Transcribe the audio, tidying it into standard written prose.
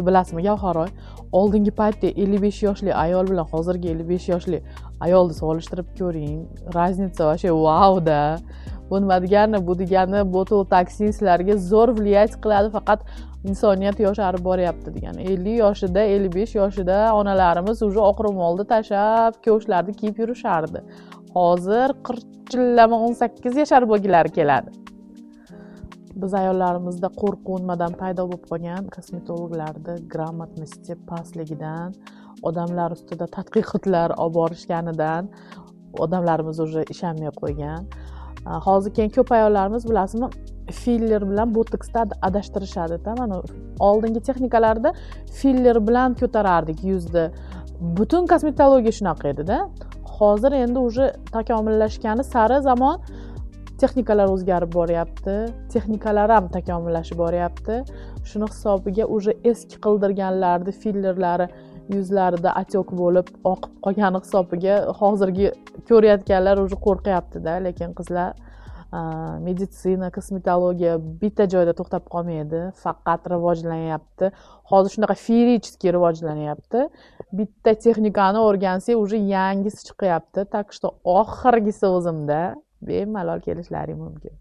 Bilasizmi Gavharoy, oldingi paytda 55 yoshli ayol bilan hozirgi 55 yoshli ayolni solishtirib ko'ring. Raznica вообще vau-da. Bu nima degani? Bu degani bototaksi sizlarga zo'r влиять qiladi, faqat insoniyat yosharib boryapti degani. 50 yoshida, 55 yoshida onalarimiz уже oq ro'molni tashab, ko'shlarni kiyib yurishardi. Hozir 40 yillama 18 yashar bo'lganlar keladi. Biz ayollarimizda qo'rquv nimadan paydo bo'lib qolgan? Kosmetologlarda gрамотности pastligidan, odamlar ustida tadqiqotlar olib borishganidan odamlarimiz уже ishonmay qo'ygan. Hozir keyin ko'p ayollarimiz bilasizmi, filler bilan botoksda adashtirishadi-da. Mana oldingi texnikalarda filler bilan ko'tarardik yuzni. Butun kosmetologiya shunaqa edi-da. Hozir endi уже takomillashgani sari zamon texnikalar o'zgarib boryapti. Texnikalar ham takomillashib boryapti. Shuni hisobiga уже eski qildirganlarni fillerlari yuzlarida atyok bo'lib oqib qolgani hisobiga hozirgi ko'rayotganlar уже qo'rqyapti-da, lekin qizlar meditsina, kosmetologiya bitta joyda to'xtab qolmaydi, faqat rivojlanyapti. Hozir shunaqa fizически rivojlanyapti. Bitta texnikani o'rgansak, уже yangisi chiqyapti. Так что oxirgisi o'zimda bemalol kelishlaring mumkin.